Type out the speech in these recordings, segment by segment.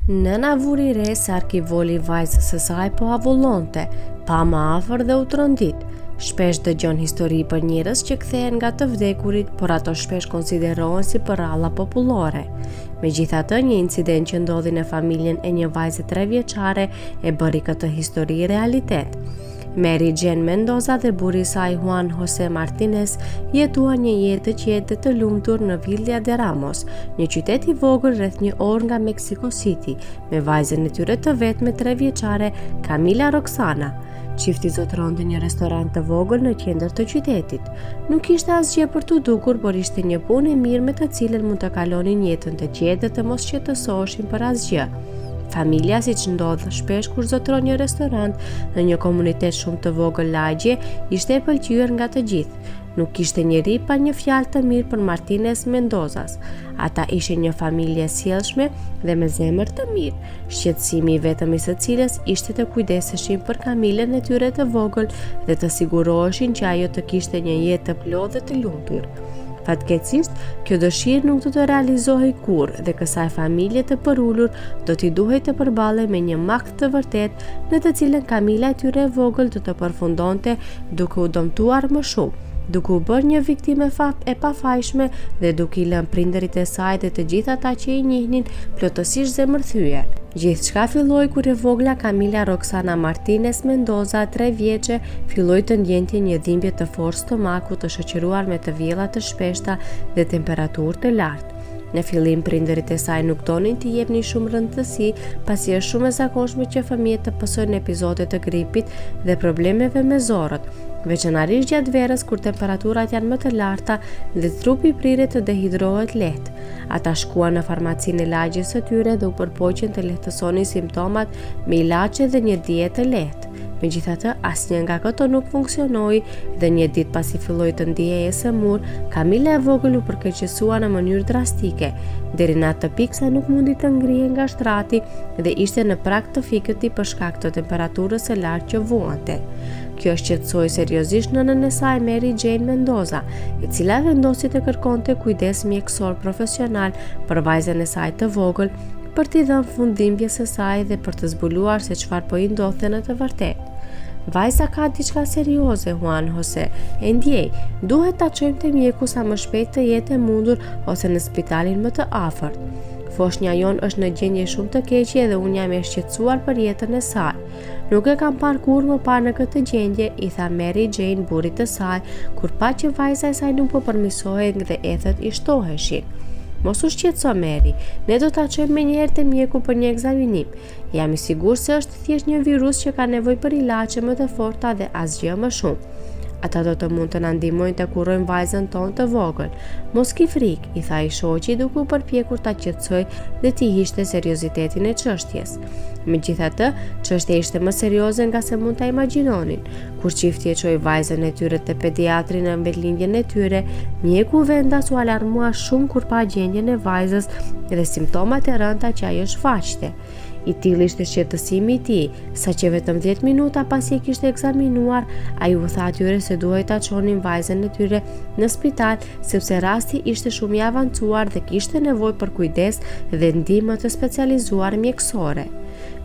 Nëna vuri re se arkivoli vajzës së saj po avullonte, pa më afër dhe u trondit. Shpesh dëgjon histori për njerëz që kthehen nga të vdekurit, por ato shpesh konsiderohen si përralla popullore. Megjithatë, një incident që ndodhi në familjen e një vajze 3 vjeçare e bëri këtë histori realitet. Mary Jane Mendoza dhe burri i saj Juan Jose Martinez jetuan një jetë të qetë të lumtur në Villa de Ramos, një qytet i vogël rreth 1 orë nga Mexico City, me vajzën e tyre të vetme 3 vjeçare, Camila Roxana. Çifti zotëronte një restorant të vogël në qendër të qytetit. Nuk ishte asgjë për t'u dukur, por ishte një punë e mirë me të cilën mund të kalonin jetën të qetë dhe të mos qetësoheshin për asgjë. Familja, siç ndodh shpesh kur zotëron një restorant në një komunitet shumë të vogël lagje, ishte e pëlqyer nga të gjithë. Nuk kishte njeri pa një fjalë të mirë për Martinez Mendozas. Ata ishin një familje sjellshme dhe me zemër të mirë. Shqetësimi i vetëm i së cilës ishte të kujdeseshin për Camilën e tyre të vogël dhe të siguroheshin që ajo të kishte një jetë të plotë dhe të lumtur. Fatkeqësisht, kjo dëshirë nuk do të realizohej kurrë dhe kësaj familje të përullur do t'i duhej të përballej me një makt të vërtet në të cilën Camila e tyre e vogël do të përfundonte duke u dëmtuar më shumë, duke u bërë një viktimë e pafajshme dhe duke i lënë prindërit e saj dhe të gjithë ata që i njihnin plotësisht zemërthyer. Gjithçka filloi kur e vogla Camila Roxana Martinez Mendoza, 3 vjeçe, filloi të ndjente një dhimbje të fortë stomaku të shoqëruar me të vjella të shpeshta dhe temperaturë të lartë. Në fillim prindërit e saj nuk donin t'i jepnin shumë rëndësi, pasi është shumë e zakonshme që fëmijët të pasojnë episode të gripit dhe problemeve me zorët, veçanërisht gjatë verës kur temperaturat janë më të larta dhe trupi priret të dehidrohet lehtë. Ata shkuan në farmacinë e lagjes së tyre dhe u përpoqën të lehtësonin simptomat me ilaçe dhe një dietë të lehtë. Megjithatë, asnjë nga këto nuk funksionoi dhe një ditë pasi filloi të ndihej e sëmur, Camila e vogël u përkeqësua në mënyrë drastike, deri në atë pikë sa nuk mundi të ngrihej nga shtrati dhe ishte në prag të fikëti për shkak të temperaturës së lartë që vuante. Kjo shqetësoi seriozisht nënën e saj Mary Jane Mendoza, e cila vendosi të kërkonte kujdes mjekësor profesional për vajzën e saj të vogël, për t'i dhënë fund dhimbjes së saj dhe për të zbuluar se çfarë po i ndodhte në të vërtetë. Vajza ka diçka serioze, Juan Jose, e ndjej, duhet ta çojmë te mjeku sa më shpejt të jetë e mundur ose në spitalin më të afërt. Foshnja jon është në gjendje shumë të keqe dhe unë jam e shqetësuar për jetën e saj. Nuk e kam parë kurrë më parë në këtë gjendje, i tha Mary Jane burrit të saj, kur pa që vajza e saj nuk po përmirësohej dhe ethet i shtoheshin. Mos u shqetëso Mary, ne do ta çojmë menjëherë te mjeku për një ekzaminim. Jam i sigurt se është thjesht një virus që ka nevojë për ilaçe më të forta dhe asgjë më shumë. Ata do të mund të na ndihmojnë të kurrojmë vajzën tonë të vogël. Mos ki frikë, i tha i shoqi duke u përpjekur ta qetësoj dhe t'i hiqte seriozitetin e çështjes. Megjithatë, çështja ishte më serioze nga se mund ta imagjinonin. Kur çifti e çoi vajzën e tyre te pediatri në mbetëlindjen e tyre, mjeku vendas u alarmua shumë kur pa gjendjen e vajzës dhe simptomat e rënda që ajo shfaqte. I tillë ishte shqetësimi i tij, saqë vetëm 10 minuta pasi e kishte ekzaminuar, ai u tha atyre se duhej ta çonin vajzën e tyre në spital sepse rasti ishte shumë i avancuar dhe kishte nevojë për kujdes dhe ndihmë të specializuar mjekësore.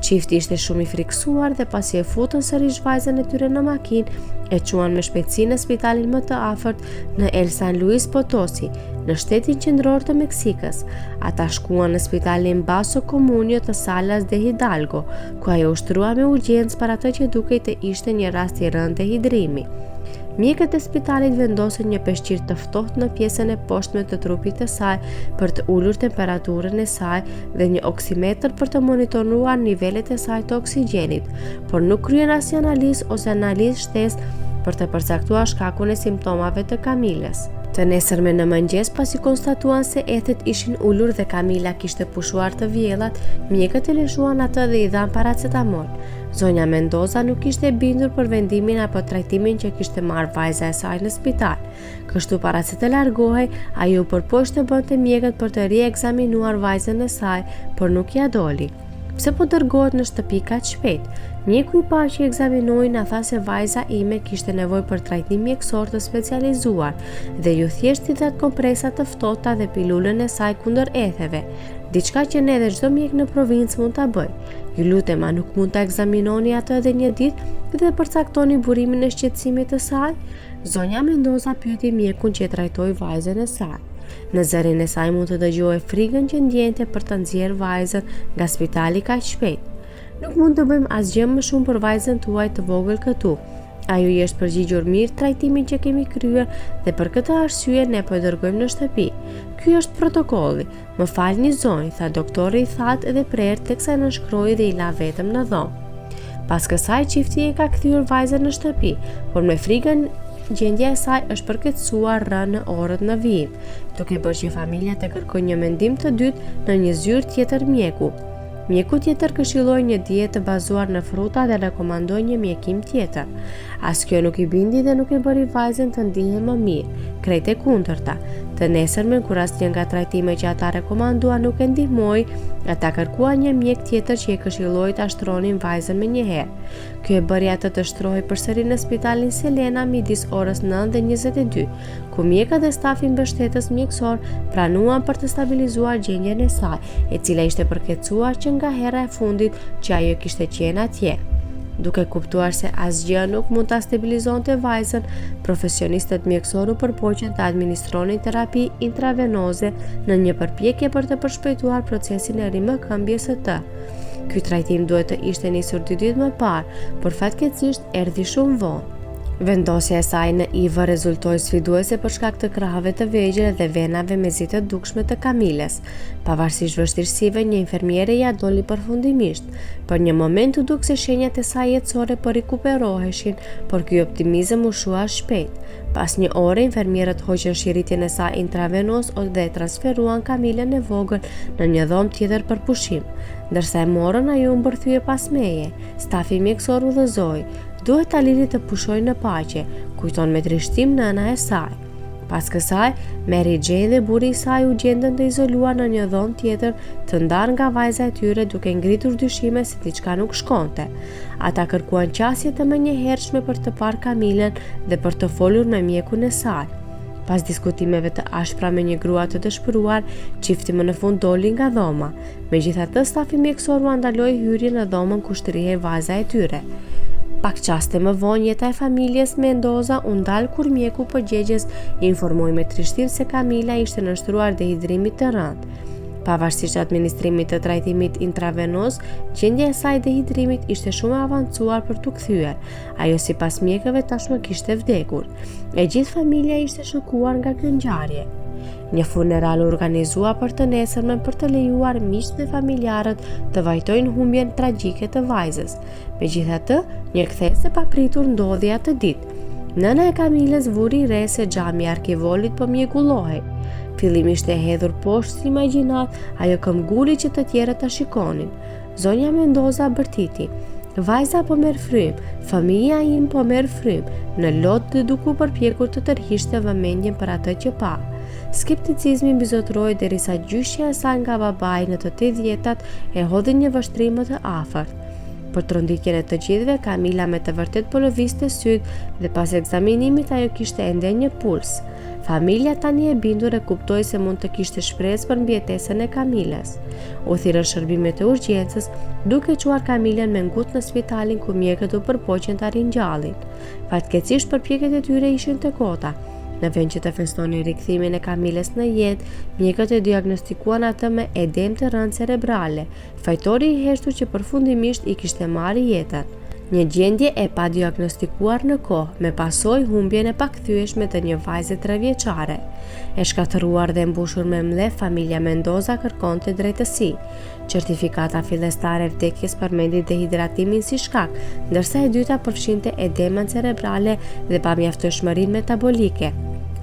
Çifti ishte shumë i frikësuar dhe pasi e futën sërish vajzën e tyre në makinë, e quan me shpejtësi në spitalin më të afërt në El San Luis Potosi, në shtetin qendror të Meksikës. Ata shkuan në spitalin Baso Comunio të Salas de Hidalgo, ku ajo u shtrua me urgjencë për atë që dukej të ishte një rast i rëndë dehidrimi. Mjekët e spitalit vendosën një peshqir të ftohtë në pjesën e poshtme të trupit të saj për të ulur temperaturën e saj dhe një oksimetër për të monitoruar nivelet e saj të oksigjenit, por nuk kryen asnjë analizë ose analizë shtesë për të përcaktuar shkakun e simptomave të Camilës. Të nesërme në mëngjes, pasi konstatuan se ethet ishin ulur dhe Camila kishte pushuar të vjellat, mjekët e lëshuan atë dhe i dhan paracetamol. Zonja Mendoza nuk ishte bindur për vendimin apo trajtimin që kishte marrë vajza e saj në spital. Kështu para se të largohej, ajo u përpoq të bënte mjekët për të riekzaminuar vajzën e saj, por nuk ja doli. Pse po dërgohet në shtëpi kaq shpejt? Mjeku i parë që ekzaminoi na tha se vajza ime kishte nevojë për trajtim mjekësor të specializuar dhe ju thjesht i dhat kompresa të ftohta dhe pilulën e saj kundër etheve. diçka që ne dhe çdo mjek në provincë mund ta bëj. Ju lutem, a nuk mund ta ekzaminoni atë edhe një ditë dhe përcaktoni burimin e shqetësimit të saj? Zonja Mendoza pyeti mjekun që trajtoi vajzën e saj. Në zërin e saj mund të dëgjohej frikën që ndjente për të nxjerrë vajzën nga spitali kaq shpejt. Nuk mund të bëjmë asgjë më shumë për vajzën tuaj të vogël këtu. Ajo i është përgjigjur mirë trajtimin që kemi kryer dhe për këtë arsye ne po e dërgojmë në shtëpi. Ky është protokolli. Më falni zonjë, tha doktori i thatë dhe prerë teksa nënshkroi dhe i la vetëm në dhomë. Pas kësaj çifti e ka kthyer vajzën në shtëpi, por me frikën gjendja e saj është përkeqësuar rënë në orët në vijim, duke bërë që familja të kërkojë një mendim të dytë në një zyrë tjetër mjeku. Mjeku tjetër këshilloi një dietë të bazuar në fruta dhe rekomandoi një mjekim tjetër. As kjo nuk i bindi dhe nuk e bëri vajzën të ndihej më mirë, krejt e kundërta. Të nesërmen kur asnjë nga trajtimet që ata rekomandua nuk e ndihmoi, ata kërkuan një mjek tjetër që e këshilloi ta shtronin vajzën menjëherë. Ky e bëri atë të shtrohej përsëri në spitalin Selena midis orës 9 dhe 22, ku mjekët dhe stafi mbështetës mjekësor pranuan për të stabilizuar gjendjen e saj, e cila ishte përkeqësuar që nga hera e fundit që ajo kishte qenë atje. Duke kuptuar se asgjë nuk mund ta stabilizonte vajzën, profesionistët mjekësor u përpoqën të administronin terapi intravenoze në një përpjekje për të përshpejtuar procesin e rimëkëmbjes së të. Ky trajtim duhet të ishte nisur 2 ditë më parë, por fatkeqësisht erdhi shumë vonë. Vendosja e saj në IVA rezultoi sfiduese për shkak të krahave të vegjël dhe venave mezi të dukshme të Kamilës. Pavarësisht vështirësive, një infermiere ja doli përfundimisht. Për një moment u duk se shenjat e saj jetësore po rikuperoheshin, por ky optimizëm u shua shpejt. Pas një ore, infermierët hoqën shiritjen e saj intravenos dhe transferuan Kamilën e vogël në një dhomë tjetër për pushim. Ndërsa e morën, ajo u mbërthye pas meje. Stafi mjekësor udhëzoi: duhet ta lini të pushoj në paqe, kujton me trishtim nëna e saj. Pas kësaj, Mary Jane dhe burri i saj u gjendën të izoluar në një dhomë tjetër, të ndarë nga vajza e tyre, duke ngritur dyshime se diçka nuk shkonte. Ata kërkuan qasje të menjëhershme për të parë Kamilën dhe për të folur me mjekun e saj. Pas diskutimeve të ashpra me një grua të dëshpëruar, çifti më në fund doli nga dhoma. Megjithatë, stafi mjekësor u andaloi hyrjen në dhomën ku shtrihej vajza e tyre. Pak qaste më vonë, jeta e familjes Mendoza u ndal kur mjeku përgjegjes i informoi me trishtim se Kamila ishte në shtruar dehidrimit të rënd. Pavarësisht administrimit të trajtimit intravenos, gjendja e saj dehidrimit ishte shumë e avancuar për t'u kthyer. Ajo sipas mjekëve tashmë kishte vdekur. E gjithë familja ishte shokuar nga kjo ngjarje. Një funeral u organizua për të nesërmen për të lejuar miqtë dhe familjarët të vajtojnë humbjen tragjike të vajzës. Megjithatë, një kthesë e papritur ndodhi atë ditë. Nëna e Kamilës vuri re se xhami i arkivolit po mjekullohej. Fillimisht e hedhur poshtë si imagjinat, ajo këmbguli që të tjerët ta shikonin. Zonja Mendoza bërtiti: vajza po merr frym, fëmia im po merr frym, në lot dhe duku përpjekur të tërhiqte vëmendjen për atë që pa. Skepticizmi mbizotroi derisa gjyshja e saj nga babai në të 80-tat e hodhi një vështrim më të afërt. Për tronditjen e të gjithëve, Kamila me të vërtet po lëvizte syt dhe pas ekzaminimit ajo kishte ende një puls. Familja tani e bindur e kuptoi se mund të kishte shpresë për mbijetesën e Kamilës. U thirrën shërbimet e urgjencës, duke çuar Kamilën me ngut në spitalin ku mjekët u përpoqën ta ringjallin. Fatkeqësisht përpjekjet e tyre ishin të kota. Në vend që të festonin rikthimin e Kamilës në jetë, mjekët e diagnostikuan atë me edem të rënd cerebrale, fajtori i heshtur që përfundimisht i kishte marrë jetën. Një gjendje e pa diagnostikuar në kohë, me pasojë humbjen e pakthyeshme të një vajze 3 vjeçare. E shkatëruar dhe mbushur me mlef, familja Mendoza kërkonte drejtësi. Certifikata fillestare e vdekjes përmendi dehidratimin si shkak, ndërsa e dyta përfshinte edemen cerebrale dhe pamjaftueshmërinë metabolike.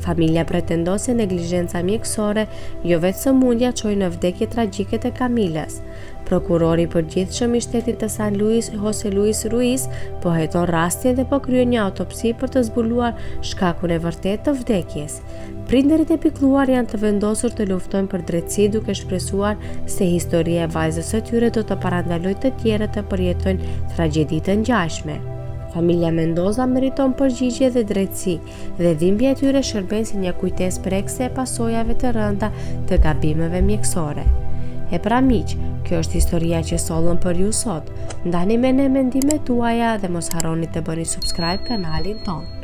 Familja pretendon se neglizhenca mjekësore, jo vetë sëmundja, çoi në vdekje tragjike të Kamilës. Prokurori i përgjithshëm i shtetit të San Luis, Jose Luis Ruiz, po heton rastin dhe po kryen një autopsi për të zbuluar shkakun e vërtetë të vdekjes. Prindërit e pikëlluar janë të vendosur të luftojnë për drejtësi, duke shpresuar se historia e vajzës së tyre do të parandalojë të tjerët të përjetojnë tragjedi të ngjashme. Familja Mendoza meriton përgjigje dhe drejtësi, dhe dhimbja e tyre shërben si një kujtesë prekse e pasojave të rënda të gabimeve mjekësore. E pra miq, kjo është historia që sollëm për ju sot. Ndani me ne mendimet tuaja dhe mos harroni të bëni subscribe kanalin ton.